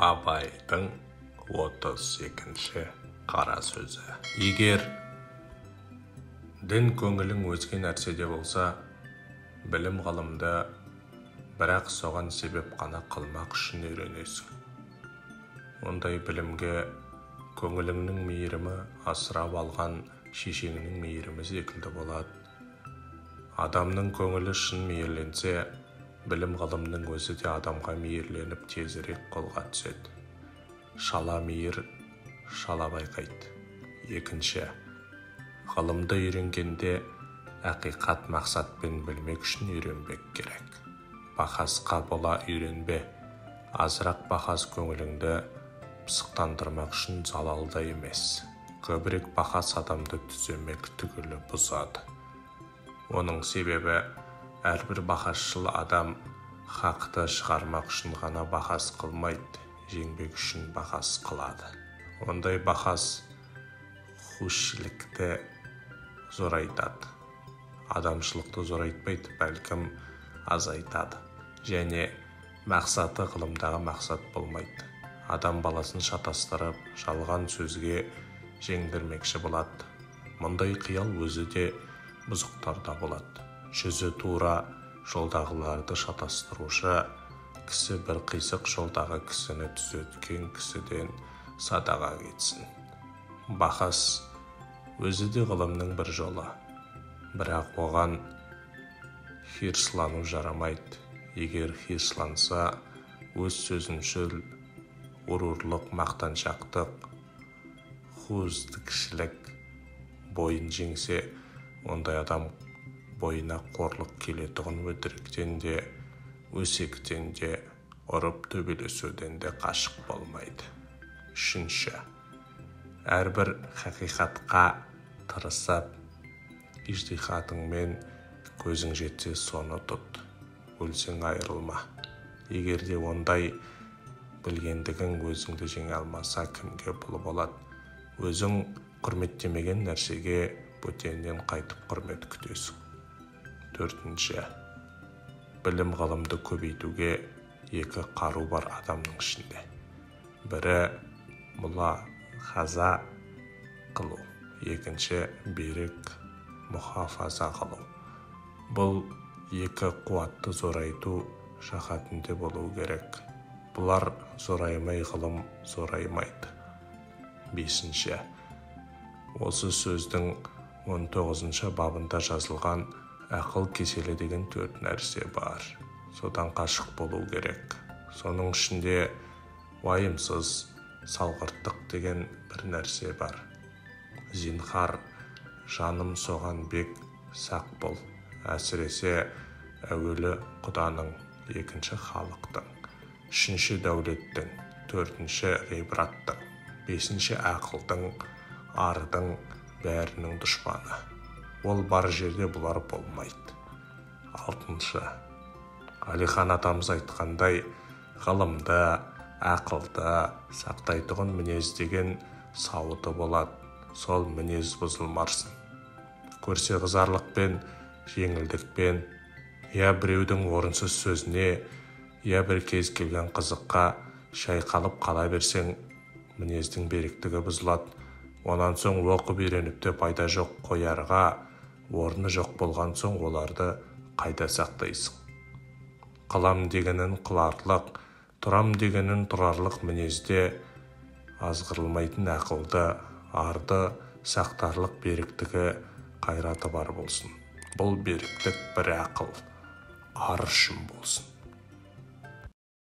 Абайдың 32-ші қара сөзі. Егер дін көңілің өзге нәрседе болса, білім ғылымды бірақ соған себеп қана қылмақ үшін үйренесің. Ондай білімге көңіліңнің мейірімі асырап алған шешеңнің мейірімі секілді болады. Адамның көңілі шын мейірленсе, білім ғылымның өзі де адамға мейірленіп тезірек қолға түседі. Шала мейір шала байқайды. Екінші, ғылымды үйренгенде ақиқат мақсатпен білмек үшін үйренбек керек. Бақасқа бола үйренбе. Азырақ бақас көңіліңді пысықтандырмақ үшін залалда емес. Көбірек бақас адамды түземек түгілі бұзады. Оның себебі әрбір бақасшыл адам хақты шығармақ үшін ғана бақас қылмайды, жеңбек үшін бақас қылады. Ондай бақас хушшілікті зорайтады. Адамшылықты зорайтпайды, бәлкім азайтады. Және мақсаты ғылымдағы мақсат болмайды. Адам баласын шатастырып, жалған сөзге жеңдірмекші болады. Мұндай қиял өзі де бұзықтарда болады. Жүзі тура жолдағыларды шатастырушы кісі бір қисық жолдағы кісіні түзеткен кісіден садаға кетсін. Бақас өзі де ғылымның бір жолы, бірақ оған хирслану жарамайды. Егер хирсланса, өз сөзіншіл, ұрурлық, мақтаншақтық, хуздікшілік бойын жеңсе, ондай адам бойына қорлық келетұғын өтіріктен де, өсектен де, ұрып төбелесуден де қашық болмайды. Үшінші, әрбір хақиқатқа тырысып, ижтихатыңмен көзің жетсе соны тұт, өлсең айырылма. Егер де ондай білгендігің өзіңді жеңе алмаса, кімге бұл болады? Өзің құрметтемеген нәрсеге бөтеннен қайтып құрмет күтесің. Төртінші, білім ғылымды көбейтуге екі қару бар адамның ішінде. Бірі мұлахаза қылу, екінші берік мұхафаза қылу. Бұл екі қуатты зорайту жаһатында болу керек. Бұлар зораймай ғылым зораймайды. Бесінші, осы сөздің 19-шы бабында жазылған ақыл кеселі деген 4 нәрсе бар. Содан қашық болу керек. Соның ішінде уайымсыз салғырттық деген бір нәрсе бар. Зинхар, жаным соған бек сақ бол. Әсіресе әуелі құданың, екінші халықтың, үшінші дәулеттің, төртінші ғибраттың, бесінші ақылдың, ардың, бәрінің дұшпаны. Ол бар жерде бұлар болмайды. Алтыншы, Әлихан атамыз айтқандай, ғылымды, ақылды сақтайтұғын мінез деген сауыты болады. Сол мінез бұзылмарсын. Көрсе қызарлықпен, жеңілдікпен, я біреудің орынсыз сөзіне, я бір кез келген қызыққа шайқалып қала берсең, мінездің беріктігі бұзылады. Онан соң оқып үйреніп те пайда жоқ, қоярға орны жоқ болған соң оларды қайда сақтайсың? Қылам дегенін қыларлық, тұрам дегенін тұрарлық мінезде азғырылмайтын ақылды, арды сақтарлық беріктігі қайраты бар болсын. Бұл беріктік бір ақыл, ар үшін болсын.